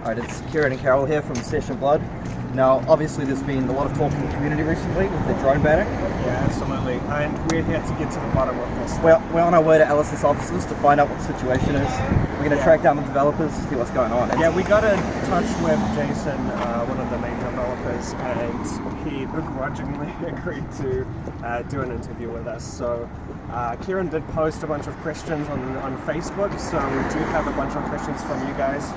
Alright, it's Kieran and Carol here from Session Blood. Now, obviously there's been a lot of talk in the community recently with the drone banning. Yeah, absolutely. And we're here to get to the bottom of this. We're on our way to LSS offices to find out what the situation is. We're going to track down the developers, see what's going on. Yeah, we got in touch with Jason, one of the main developers, and he begrudgingly agreed to do an interview with us. So Kieran did post a bunch of questions on Facebook, so we do have a bunch of questions from you guys.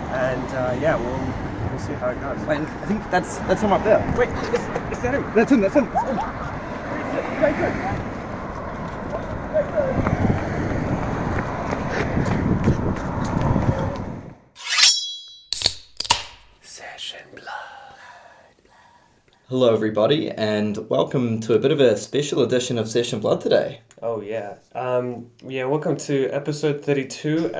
And yeah, we'll see how it goes. Wait, I think that's him up there. Wait, is that him? That's him. Okay, good. Session Blood. Hello everybody, and welcome to a bit of a special edition of Session Blood today. Oh yeah. Welcome to episode 32.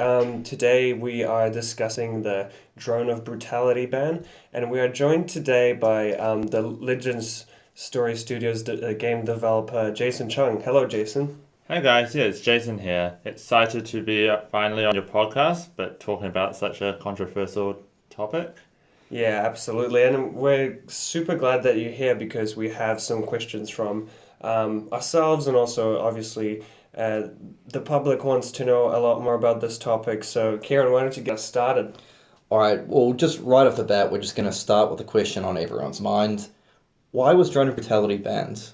Today we are discussing the Drone of Brutality ban, and we are joined today by the Legends Story Studios game developer Jason Chung. Hello, Jason. Hey guys, yeah, it's Jason here. Excited to be finally on your podcast, but talking about such a controversial topic. Yeah, absolutely. And we're super glad that you're here because we have some questions from ourselves, and also obviously the public wants to know a lot more about this topic. So Kieran, why don't you get us started? Alright, well just right off the bat we're just going to start with a question on everyone's mind. Why was Drone of Brutality banned?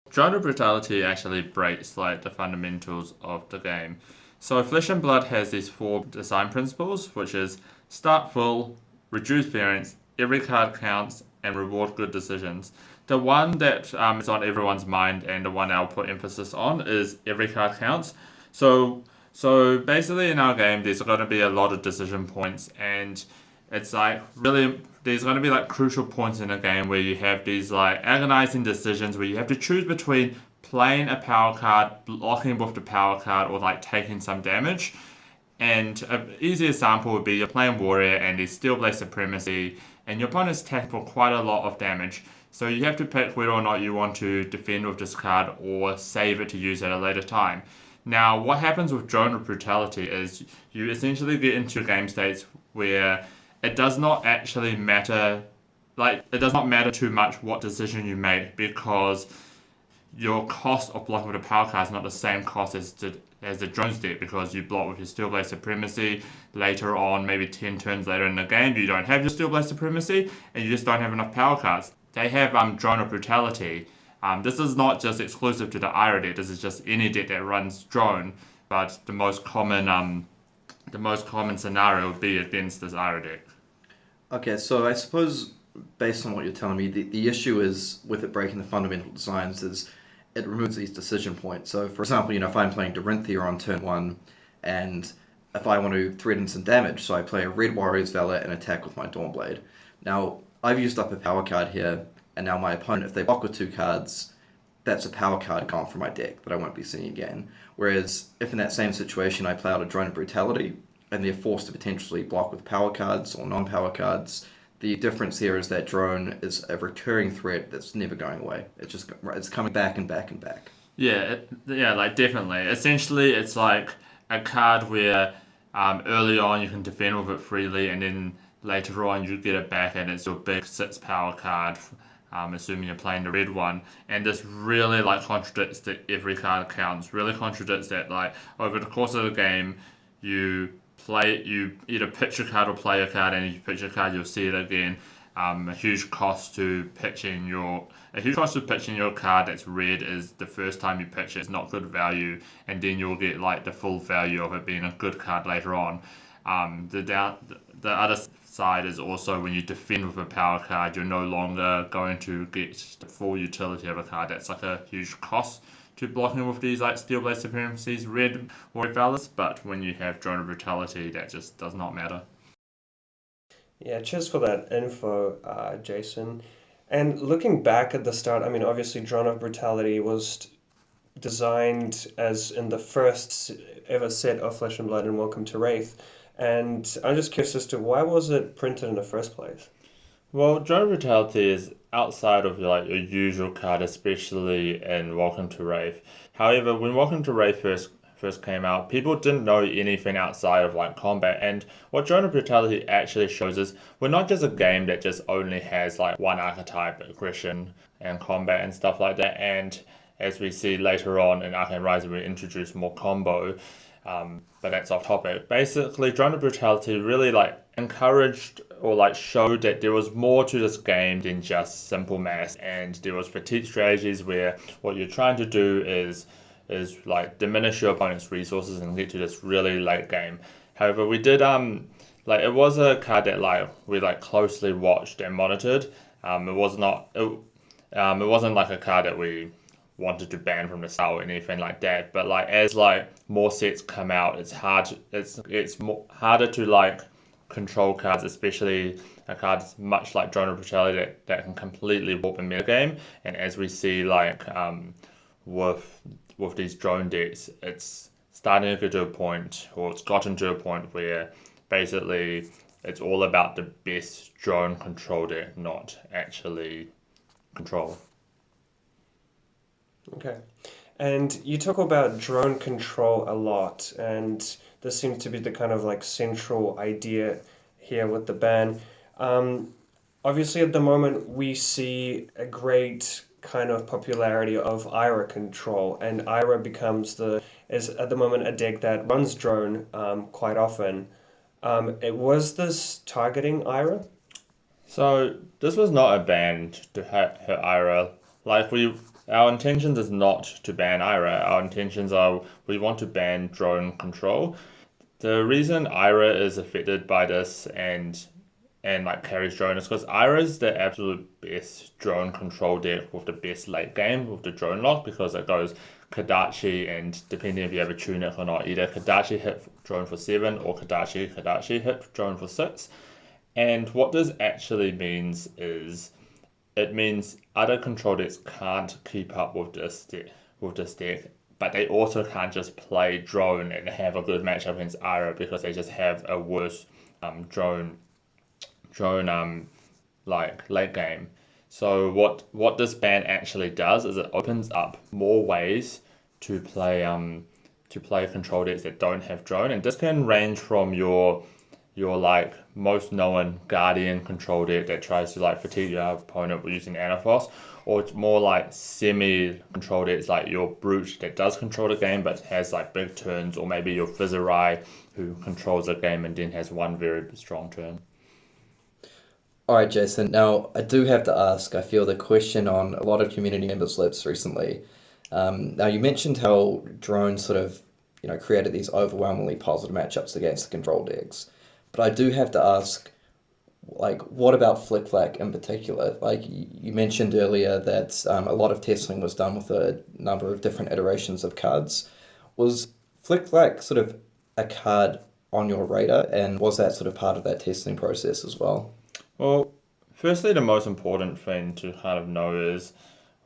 Drone of Brutality actually breaks the fundamentals of the game. So Flesh and Blood has these 4 design principles, which is start full, reduce variance, every card counts, and reward good decisions. The one that is on everyone's mind and the one I'll put emphasis on is every card counts. So basically in our game there's going to be a lot of decision points, and it's really there's going to be crucial points in a game where you have these agonizing decisions where you have to choose between playing a power card, blocking with the power card, or taking some damage. And an easy example would be you're playing Warrior and there's Steel Blade Supremacy, and your opponent's taking for quite a lot of damage. So you have to pick whether or not you want to defend with this card or save it to use at a later time. Now, what happens with Drone of Brutality is you essentially get into game states where it does not actually matter, it does not matter too much what decision you make, because your cost of blocking with a power card is not the same cost as the drone's deck, because you block with your Steel Blade Supremacy. Later on, maybe 10 turns later in the game, you don't have your Steel Blade Supremacy, and you just don't have enough power cards. They have Drone of Brutality. This is not just exclusive to the Ira deck, this is just any deck that runs Drone, but the most common scenario would be against this Ira deck. Okay, so I suppose based on what you're telling me, the issue is with it breaking the fundamental designs is it removes these decision points. So for example, if I'm playing Dorinthia on turn 1, and if I want to threaten some damage, so I play a red Warrior's Valet and attack with my Dawnblade. Now, I've used up a power card here, and now my opponent, if they block with 2 cards, that's a power card gone from my deck that I won't be seeing again. Whereas if in that same situation I play out a Drone of Brutality, and they're forced to potentially block with power cards or non-power cards, the difference here is that Drone is a recurring threat that's never going away. It's coming back and back and back. Yeah, definitely. Essentially, it's like a card where early on you can defend with it freely, and then later on you get it back and it's your big 6 power card, assuming you're playing the red one. And this really contradicts that every card counts, really contradicts that over the course of the game you either pitch your card or play a card, and if you pitch your card you'll see it again. A huge cost to pitching your card that's red is the first time you pitch it, it's not good value, and then you'll get the full value of it being a good card later on. The other side is also when you defend with a power card, you're no longer going to get the full utility of a card. That's a huge cost to blocking with these Steel Blade Supremacies, red Warrior Valets, but when you have Drone of Brutality, that just does not matter. Yeah, cheers for that info, Jason. And looking back at the start, obviously Drone of Brutality was designed as in the first ever set of Flesh and Blood and Welcome to Wraith. And I'm just curious as to why was it printed in the first place? Well, Drone of Brutality is outside of your usual card, especially in Welcome to Wraith. However, when Welcome to Wraith first came out, people didn't know anything outside of like combat. And what Drone of Brutality actually shows is we're not just a game that just only has like one archetype, aggression and combat and stuff like that. And as we see later on in Arcane Rising, we introduce more combo. But that's off topic. Basically, Drone of Brutality really like encouraged or like showed that there was more to this game than just simple mass, and there was fatigue strategies where what you're trying to do is like diminish your opponent's resources and get to this really late game. However, we did like it was a card that like we like closely watched and monitored. It wasn't like a card that we wanted to ban from the start or anything like that. But like as like more sets come out, it's harder to like control cards, especially a card much like Drone of Brutality that can completely warp a metagame. And as we see like with these drone decks, it's starting to get to a point, or it's gotten to a point where basically it's all about the best drone control deck, not actually control. Okay. And you talk about drone control a lot, and this seems to be the kind of like central idea here with the ban. Obviously, at the moment, we see a great kind of popularity of Ira control, and Ira is at the moment a deck that runs drone quite often. Was this targeting Ira? So this was not a ban to hurt Ira. Like our intention is not to ban Ira. Our intentions are we want to ban drone control. The reason Ira is affected by this and like carries drone is because Ira is the absolute best drone control deck with the best late game with the drone lock, because it goes Kadachi, and depending if you have a tunic or not, either Kadachi hit drone for 7 or Kadachi hit drone for 6. And what this actually means is it means other control decks can't keep up with this deck, but they also can't just play drone and have a good matchup against Ira because they just have a worse drone like late game. So what this ban actually does is it opens up more ways to play control decks that don't have drone, and this can range from your like most known Guardian control deck that tries to like fatigue your opponent using Banothos, or it's more like semi control decks like your Brute that does control the game but has like big turns, or maybe your Fizzerai who controls the game and then has one very strong turn. All right, Jason. Now, I do have to ask, I feel the question on a lot of community members' lips recently. Now, you mentioned how drones sort of, created these overwhelmingly positive matchups against the control decks. But I do have to ask, like, what about Flic Flak in particular? Like, you mentioned earlier that a lot of testing was done with a number of different iterations of cards. Was Flic Flak sort of a card on your radar, and was that sort of part of that testing process as well? Well, firstly, the most important thing to kind of know is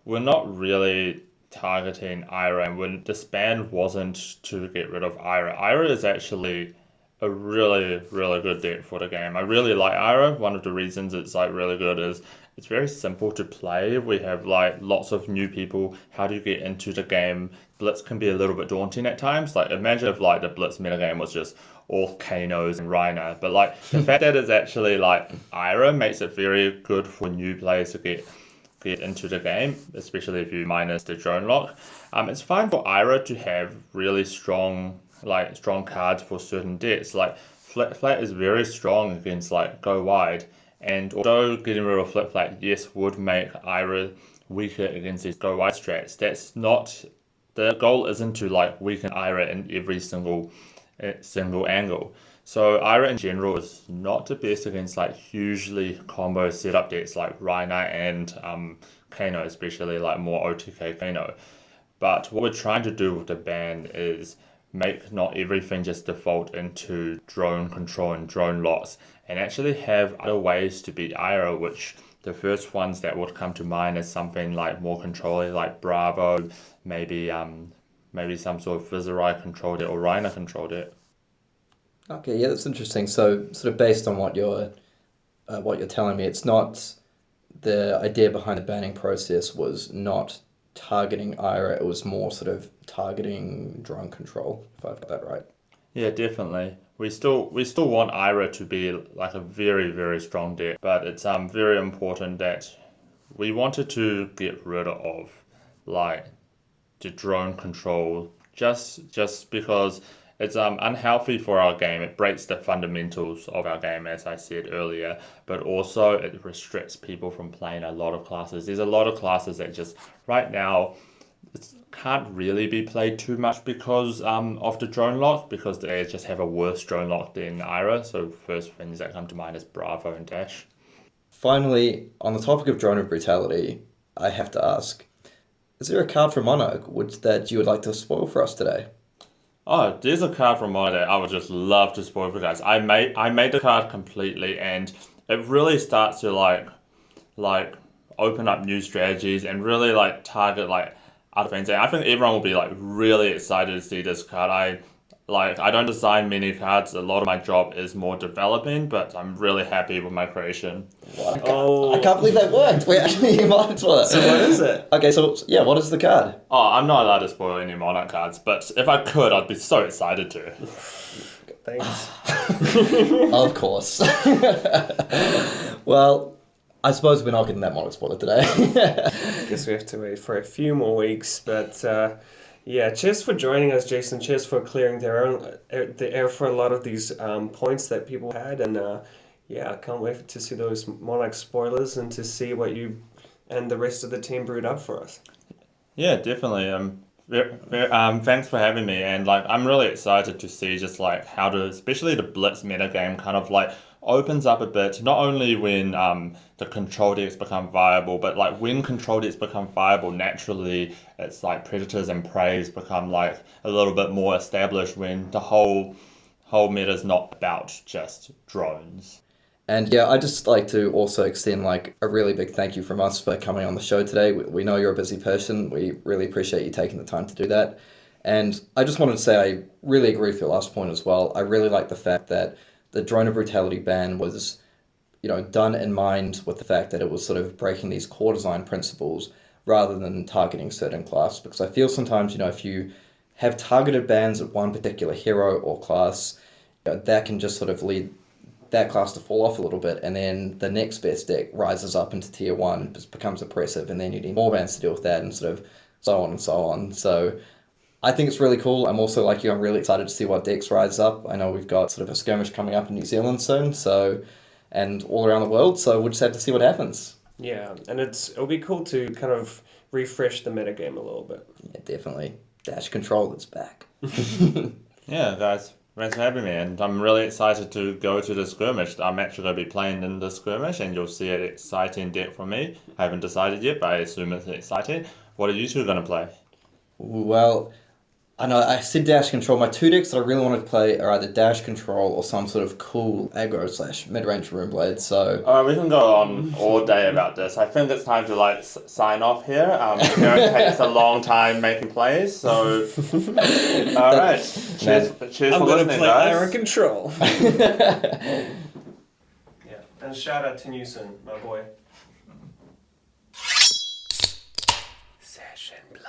we're not really targeting Ira, and when this ban wasn't to get rid of Ira. Ira is actually a really, really good deck for the game. I really like Ira. One of the reasons it's like really good is it's very simple to play. We have like lots of new people. How do you get into the game? Blitz can be a little bit daunting at times. Like imagine if like the Blitz metagame was just all Kanos and Rhino. But like the fact that it's actually like Ira makes it very good for new players to get into the game, especially if you minus the drone lock. It's fine for Ira to have really strong cards for certain decks. Like Flic Flak is very strong against like go wide, and although getting rid of Flic Flak, yes, would make Ira weaker against these go wide strats, that's not the goal. Isn't to like weaken Ira in every single angle. So Ira in general is not the best against like hugely combo setup decks like Rhino and Kano, especially like more OTK Kano. But what we're trying to do with the ban is make not everything just default into drone control and drone locks, and actually have other ways to beat Ira, which the first ones that would come to mind is something like more controlling, like Bravo, maybe some sort of Fizzerai controlled it or Rhino controlled it. Okay, yeah, that's interesting. So, sort of based on what you're telling me, it's not the idea behind the banning process was not targeting Ira, it was more sort of targeting drone control, if I've got that right. Yeah, definitely. We still want Ira to be like a very, very strong deck, but it's very important that we wanted to get rid of like the drone control just because it's unhealthy for our game. It breaks the fundamentals of our game, as I said earlier, but also it restricts people from playing a lot of classes. There's a lot of classes that just right now can't really be played too much because of the drone lock, because they just have a worse drone lock than Ira. So first things that come to mind is Bravo and Dash. Finally, on the topic of Drone of Brutality, I have to ask, is there a card from Monarch that you would like to spoil for us today? Oh, there's a card from Monarch that I would just love to spoil for guys. I made the card completely, and it really starts to like open up new strategies and really like target like other things. And I think everyone will be like really excited to see this card. I don't design many cards. A lot of my job is more developing, but I'm really happy with my creation. What? I can't believe that worked. We actually might for it. So what is it? Okay, so yeah, what is the card? Oh, I'm not allowed to spoil any Monarch cards, but if I could, I'd be so excited to. Thanks. Of course. Well, I suppose we're not getting that Monarch spoiler today. Guess we have to wait for a few more weeks, but yeah, cheers for joining us, Jason. Cheers for clearing the air for a lot of these points that people had, and yeah, I can't wait to see those Monarch spoilers and to see what you and the rest of the team brewed up for us. Yeah, definitely. Thanks for having me, and like I'm really excited to see just like how especially the Blitz metagame kind of like opens up a bit, not only when the control decks become viable, but like when control decks become viable naturally, it's like predators and preys become like a little bit more established when the whole meta is not about just drones. And yeah, I'd just like to also extend like a really big thank you from us for coming on the show today. We know you're a busy person. We really appreciate you taking the time to do that. And I just wanted to say I really agree with your last point as well. I really like the fact that the Drone of Brutality ban was, done in mind with the fact that it was sort of breaking these core design principles rather than targeting certain class. Because I feel sometimes, if you have targeted bans at one particular hero or class, that can just sort of lead that class to fall off a little bit, and then the next best deck rises up into tier 1, just becomes oppressive, and then you need more bans to deal with that, and sort of so on and so on. So I think it's really cool. I'm also like you, I'm really excited to see what decks rise up. I know we've got sort of a skirmish coming up in New Zealand soon, and all around the world, so we'll just have to see what happens. Yeah, and it'll be cool to kind of refresh the metagame a little bit. Yeah, definitely. Dash control is back. Yeah, guys, thanks for having me, and I'm really excited to go to the skirmish. I'm actually going to be playing in the skirmish, and you'll see an exciting deck from me. I haven't decided yet, but I assume it's exciting. What are you two going to play? Well, I know I said dash control. My two decks that I really want to play are either dash control or some sort of cool aggro / mid-range Runeblade. So We can go on all day about this. I think it's time to sign off here. It takes a long time making plays, so all right. Cheers for listening, guys. Ira Control. Yeah, and shout out to Newson, my boy. Session Blood.